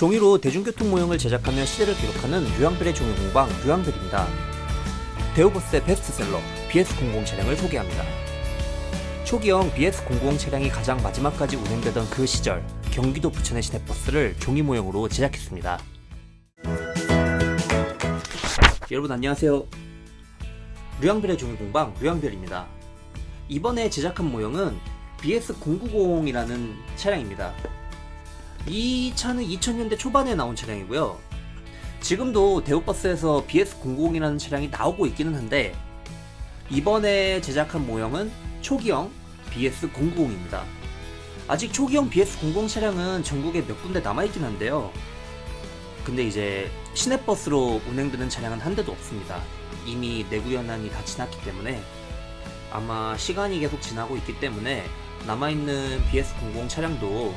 종이로 대중교통 모형을 제작하며 시대를 기록하는 류양별의 종이 공방 류양별입니다. 대우버스의 베스트셀러 BS00 차량을 소개합니다. 초기형 BS00 차량이 가장 마지막까지 운행되던 그 시절 경기도 부천의 시내버스를 종이 모형으로 제작했습니다. 여러분 안녕하세요. 류양별의 종이 공방 류양별입니다. 이번에 제작한 모형은 BS090이라는 차량입니다. 이 차는 2000년대 초반에 나온 차량이고요. 지금도 대우버스에서 BS090이라는 차량이 나오고 있기는 한데 이번에 제작한 모형은 초기형 BS090입니다. 아직 초기형 BS00 차량은 전국에 몇 군데 남아있긴 한데요. 근데 이제 시내버스로 운행되는 차량은 한 대도 없습니다. 이미 내구연한이 다 지났기 때문에 아마 시간이 계속 지나고 있기 때문에 남아있는 BS00 차량도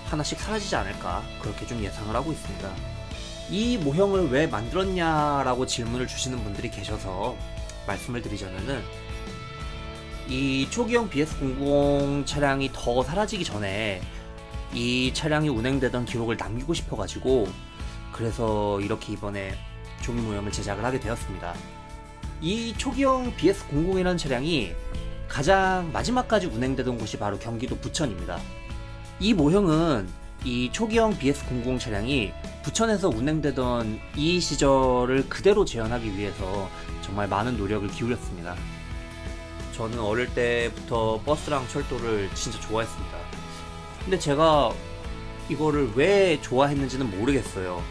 하나씩 사라지지 않을까 그렇게 좀 예상을 하고 있습니다. 이 모형을 왜 만들었냐라고 질문을 주시는 분들이 계셔서 말씀을 드리자면은 이 초기형 BS00 차량이 더 사라지기 전에 이 차량이 운행되던 기록을 남기고 싶어가지고 그래서 이렇게 이번에 종이 모형을 제작을 하게 되었습니다. 이 초기형 BS00이라는 차량이 가장 마지막까지 운행되던 곳이 바로 경기도 부천입니다. 이 모형은 이 초기형 BS00 차량이 부천에서 운행되던 이 시절을 그대로 재현하기 위해서 정말 많은 노력을 기울였습니다. 저는 어릴 때부터 버스랑 철도를 진짜 좋아했습니다. 근데 제가 이거를 왜 좋아했는지는 모르겠어요.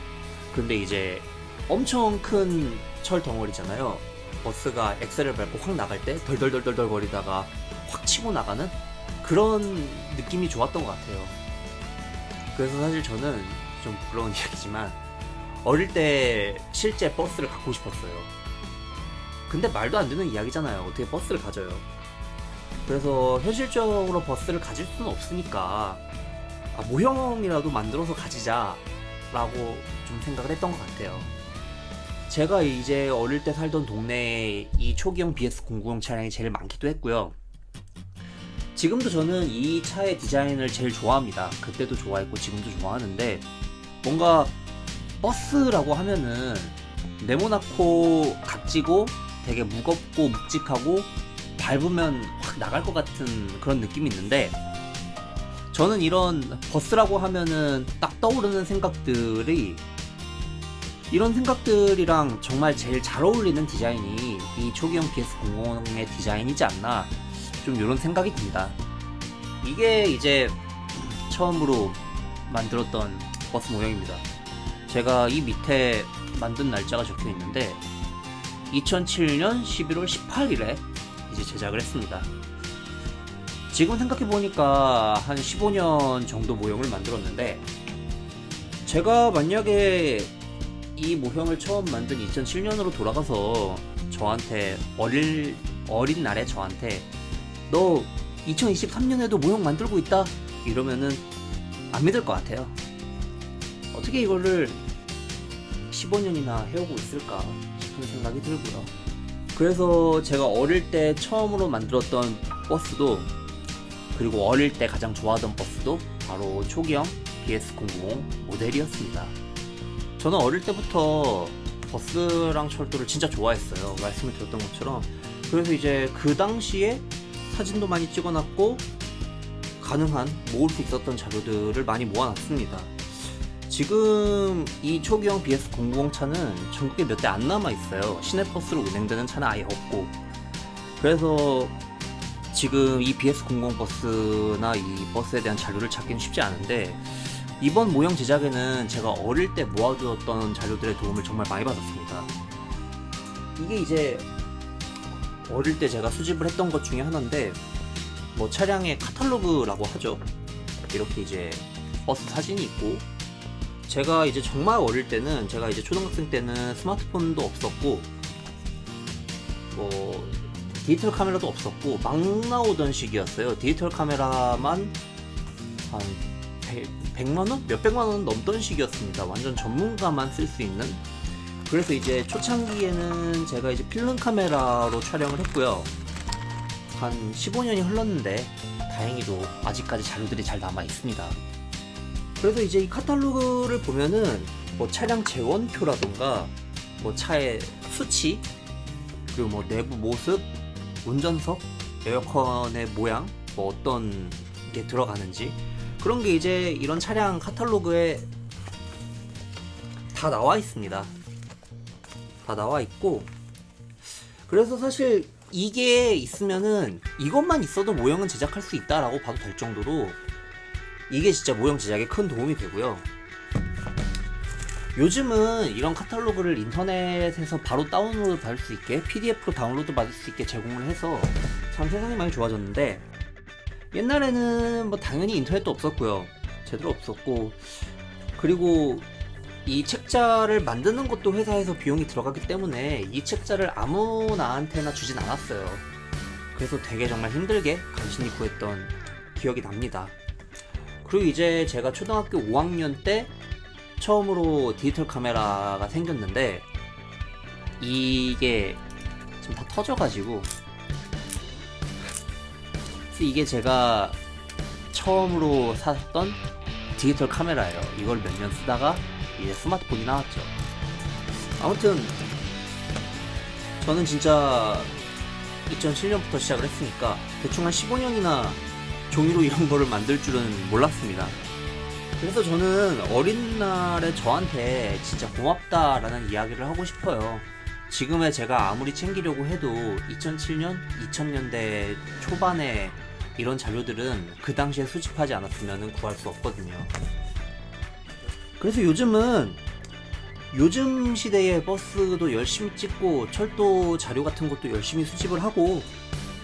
근데 이제 엄청 큰 철 덩어리잖아요. 버스가 엑셀을 밟고 확 나갈 때 덜덜덜덜 거리다가 확 치고 나가는 그런 느낌이 좋았던 것 같아요. 그래서 사실 저는 좀 부끄러운 이야기지만 어릴 때 실제 버스를 갖고 싶었어요. 근데 말도 안 되는 이야기잖아요. 어떻게 버스를 가져요. 그래서 현실적으로 버스를 가질 수는 없으니까 모형이라도 만들어서 가지자 라고 좀 생각을 했던 것 같아요. 제가 이제 어릴 때 살던 동네에 이 초기형 BS090 차량이 제일 많기도 했고요. 지금도 저는 이 차의 디자인을 제일 좋아합니다. 그때도 좋아했고 지금도 좋아하는데 뭔가 버스라고 하면은 네모나고 각지고 되게 무겁고 묵직하고 밟으면 확 나갈 것 같은 그런 느낌이 있는데 저는 이런 버스라고 하면은 딱 떠오르는 생각들이 이런 생각들이랑 정말 제일 잘 어울리는 디자인이 이 초기형 BS00의 디자인이지 않나 좀 이런 생각이 듭니다. 이게 이제 처음으로 만들었던 버스 모형입니다. 제가 이 밑에 만든 날짜가 적혀 있는데 2007년 11월 18일에 이제 제작을 했습니다. 지금 생각해보니까 한 15년 정도 모형을 만들었는데 제가 만약에 이 모형을 처음 만든 2007년으로 돌아가서 저한테 어린 날에 저한테 너 2023년에도 모형 만들고 있다? 이러면은 안 믿을 것 같아요. 어떻게 이거를 15년이나 해오고 있을까 싶은 생각이 들고요. 그래서 제가 어릴 때 처음으로 만들었던 버스도 그리고 어릴 때 가장 좋아하던 버스도 바로 초기형 BS00 모델이었습니다. 저는 어릴 때부터 버스랑 철도를 진짜 좋아했어요. 말씀을 드렸던 것처럼. 그래서 이제 그 당시에 사진도 많이 찍어놨고 가능한 모을 수 있었던 자료들을 많이 모아놨습니다. 지금 이 초기형 BS00 차는 전국에 몇 대 안 남아있어요. 시내버스로 운행되는 차는 아예 없고 그래서 지금 이 BS00 버스나 이 버스에 대한 자료를 찾기는 쉽지 않은데 이번 모형 제작에는 제가 어릴 때 모아두었던 자료들의 도움을 정말 많이 받았습니다. 이게 이제 어릴 때 제가 수집을 했던 것 중에 하나인데 뭐 차량의 카탈로그라고 하죠. 이렇게 이제 버스 사진이 있고 제가 이제 정말 어릴 때는 제가 이제 초등학생 때는 스마트폰도 없었고 뭐 디지털 카메라도 없었고 막 나오던 시기였어요. 디지털 카메라만 한 100만원? 몇백만원 넘던 시기였습니다. 완전 전문가만 쓸 수 있는. 그래서 이제 초창기에는 제가 이제 필름 카메라로 촬영을 했고요. 한 15년이 흘렀는데 다행히도 아직까지 자료들이 잘 남아 있습니다. 그래서 이제 이 카탈로그를 보면은 뭐 차량 재원표라던가 뭐 차의 수치, 그리고 뭐 내부 모습, 운전석, 에어컨의 모양, 뭐 어떤 게 들어가는지 그런 게 이제 이런 차량 카탈로그에 다 나와 있습니다. 다 나와 있고, 그래서 사실 이게 있으면은 이것만 있어도 모형은 제작할 수 있다라고 봐도 될 정도로 이게 진짜 모형 제작에 큰 도움이 되고요. 요즘은 이런 카탈로그를 인터넷에서 바로 다운로드 받을 수 있게, PDF로 다운로드 받을 수 있게 제공을 해서 참 세상이 많이 좋아졌는데, 옛날에는 뭐 당연히 인터넷도 없었고요. 제대로 없었고, 그리고 이 책자를 만드는 것도 회사에서 비용이 들어가기 때문에 이 책자를 아무나한테나 주진 않았어요. 그래서 되게 정말 힘들게 간신히 구했던 기억이 납니다. 그리고 이제 제가 초등학교 5학년 때 처음으로 디지털 카메라가 생겼는데, 이게 지금 다 터져가지고, 이게 제가 처음으로 샀던 디지털 카메라예요. 이걸 몇 년 쓰다가 이제 스마트폰이 나왔죠. 아무튼 저는 진짜 2007년부터 시작을 했으니까 대충 한 15년이나 종이로 이런 거를 만들 줄은 몰랐습니다. 그래서 저는 어린 날에 저한테 진짜 고맙다라는 이야기를 하고 싶어요. 지금의 제가 아무리 챙기려고 해도 2007년, 2000년대 초반에 이런 자료들은 그 당시에 수집하지 않았으면 구할 수 없거든요. 그래서 요즘은 요즘 시대의 버스도 열심히 찍고 철도 자료 같은 것도 열심히 수집을 하고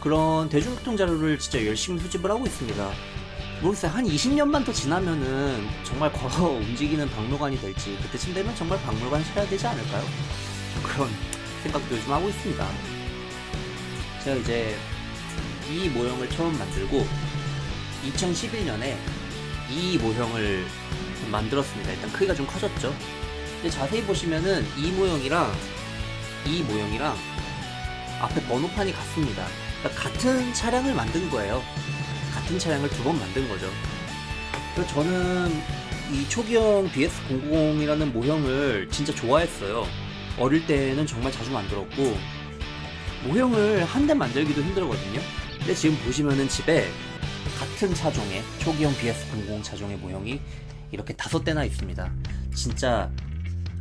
그런 대중교통 자료를 진짜 열심히 수집을 하고 있습니다. 모르겠어요. 한 20년만 더 지나면은 정말 걸어 움직이는 박물관이 될지, 그때쯤 되면 정말 박물관 차려야 되지 않을까요? 그런 생각도 요즘 하고 있습니다. 제가 이제 이 모형을 처음 만들고 2011년에 이 모형을 만들었습니다. 일단 크기가 좀 커졌죠. 근데 자세히 보시면은 이 모형이랑 이 모형이랑 앞에 번호판이 같습니다. 그러니까 같은 차량을 만든 거예요. 같은 차량을 두 번 만든 거죠. 그래서 저는 이 초기형 BS090이라는 모형을 진짜 좋아했어요. 어릴 때는 정말 자주 만들었고, 모형을 한 대 만들기도 힘들거든요. 근데 지금 보시면은 집에 같은 차종의 초기형 BS090 차종의 모형이 이렇게 5대나 있습니다. 진짜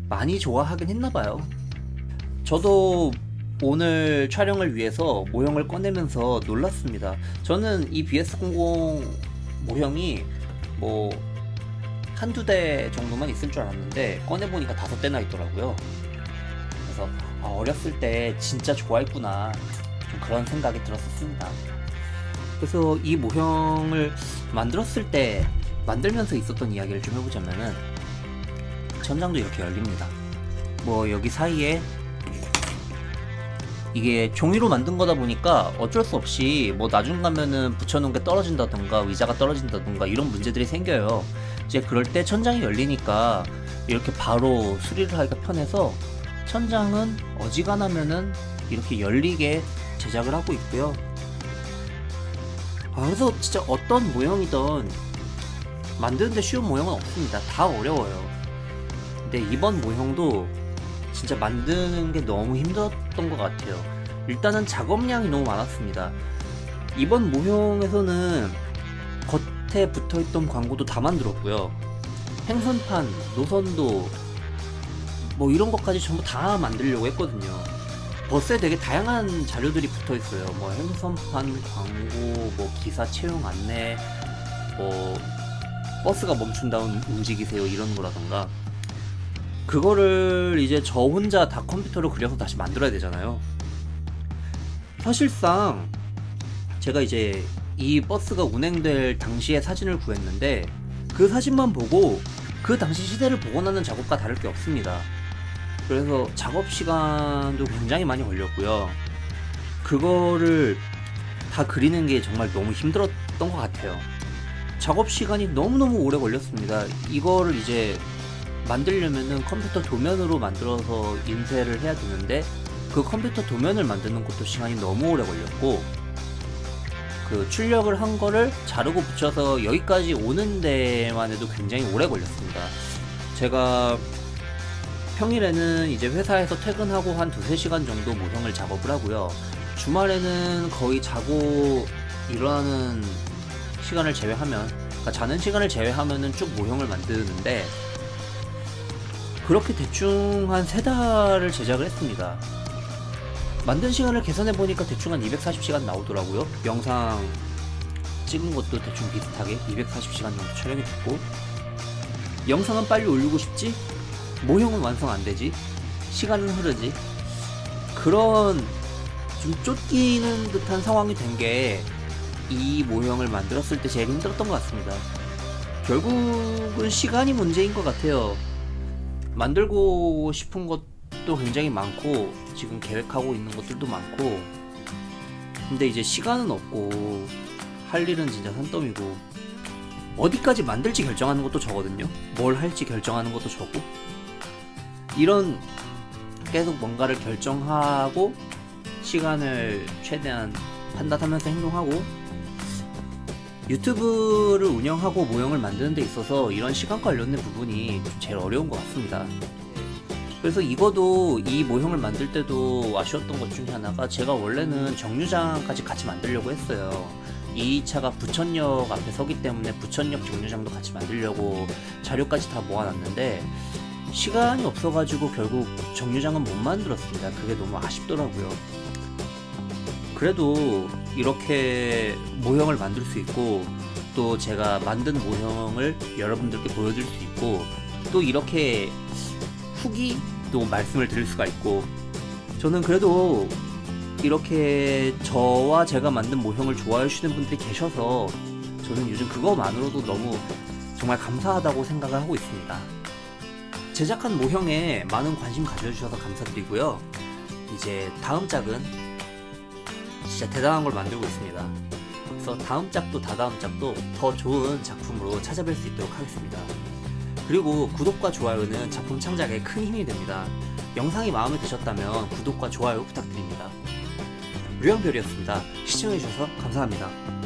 많이 좋아하긴 했나봐요. 저도 오늘 촬영을 위해서 모형을 꺼내면서 놀랐습니다. 저는 이 BS090 모형이 뭐 한두 대 정도만 있을 줄 알았는데 꺼내보니까 5대나 있더라고요. 그래서 어렸을 때 진짜 좋아했구나, 좀 그런 생각이 들었었습니다. 그래서 이 모형을 만들었을 때, 만들면서 있었던 이야기를 좀 해보자면은, 천장도 이렇게 열립니다. 뭐 여기 사이에 이게 종이로 만든 거다 보니까 어쩔 수 없이 뭐 나중 가면은 붙여놓은 게 떨어진다던가 의자가 떨어진다던가 이런 문제들이 생겨요. 이제 그럴 때 천장이 열리니까 이렇게 바로 수리를 하기가 편해서 천장은 어지간하면은 이렇게 열리게 제작을 하고 있고요. 그래서 진짜 어떤 모형이든 만드는데 쉬운 모형은 없습니다. 다 어려워요. 근데 이번 모형도 진짜 만드는 게 너무 힘들었던 것 같아요. 일단은 작업량이 너무 많았습니다. 이번 모형에서는 겉에 붙어있던 광고도 다 만들었고요. 행선판, 노선도 뭐 이런 것까지 전부 다 만들려고 했거든요. 버스에 되게 다양한 자료들이 붙어있어요. 뭐 행선판, 광고, 뭐 기사 채용 안내, 뭐 버스가 멈춘 다음 움직이세요 이런 거라던가. 그거를 이제 저 혼자 다 컴퓨터로 그려서 다시 만들어야 되잖아요. 사실상 제가 이제 이 버스가 운행될 당시의 사진을 구했는데, 그 사진만 보고 그 당시 시대를 복원하는 작업과 다를 게 없습니다. 그래서 작업 시간도 굉장히 많이 걸렸고요. 그거를 다 그리는 게 정말 너무 힘들었던 것 같아요. 작업 시간이 너무너무 오래 걸렸습니다. 이거를 이제 만들려면은 컴퓨터 도면으로 만들어서 인쇄를 해야 되는데, 그 컴퓨터 도면을 만드는 것도 시간이 너무 오래 걸렸고, 그 출력을 한 거를 자르고 붙여서 여기까지 오는 데만 해도 굉장히 오래 걸렸습니다. 제가 평일에는 이제 회사에서 퇴근하고 한 2-3시간 정도 모형을 작업을 하고요. 주말에는 거의 자고 일어나는 시간을 제외하면, 그러니까 자는 시간을 제외하면은 쭉 모형을 만드는데, 그렇게 대충 한 3달을 제작을 했습니다. 만든 시간을 계산해 보니까 대충 한 240시간 나오더라고요. 영상 찍은 것도 대충 비슷하게 240시간 정도 촬영이 됐고, 영상은 빨리 올리고 싶지? 모형은 완성 안 되지? 시간은 흐르지? 그런 좀 쫓기는 듯한 상황이 된 게 이 모형을 만들었을 때 제일 힘들었던 것 같습니다. 결국은 시간이 문제인 것 같아요. 만들고 싶은 것도 굉장히 많고 지금 계획하고 있는 것들도 많고, 근데 이제 시간은 없고 할 일은 진짜 산더미고, 어디까지 만들지 결정하는 것도 저거든요. 뭘 할지 결정하는 것도 저고, 이런 계속 뭔가를 결정하고 시간을 최대한 판단하면서 행동하고, 유튜브를 운영하고 모형을 만드는 데 있어서 이런 시간 관련된 부분이 제일 어려운 것 같습니다. 그래서 이거도, 이 모형을 만들 때도 아쉬웠던 것 중에 하나가, 제가 원래는 정류장까지 같이 만들려고 했어요. 이 차가 부천역 앞에 서기 때문에 부천역 정류장도 같이 만들려고 자료까지 다 모아놨는데 시간이 없어가지고 결국 정류장은 못 만들었습니다. 그게 너무 아쉽더라고요. 그래도 이렇게 모형을 만들 수 있고, 또 제가 만든 모형을 여러분들께 보여드릴 수 있고, 또 이렇게 후기도 말씀을 드릴 수가 있고, 저는 그래도 이렇게 저와 제가 만든 모형을 좋아해 주시는 분들이 계셔서 저는 요즘 그거만으로도 너무 정말 감사하다고 생각을 하고 있습니다. 제작한 모형에 많은 관심 가져주셔서 감사드리고요. 이제 다음 짝은 진짜 대단한 걸 만들고 있습니다. 그래서 다음 짝도 다다음 짝도 더 좋은 작품으로 찾아뵐 수 있도록 하겠습니다. 그리고 구독과 좋아요는 작품 창작에 큰 힘이 됩니다. 영상이 마음에 드셨다면 구독과 좋아요 부탁드립니다. 류영별이었습니다. 시청해주셔서 감사합니다.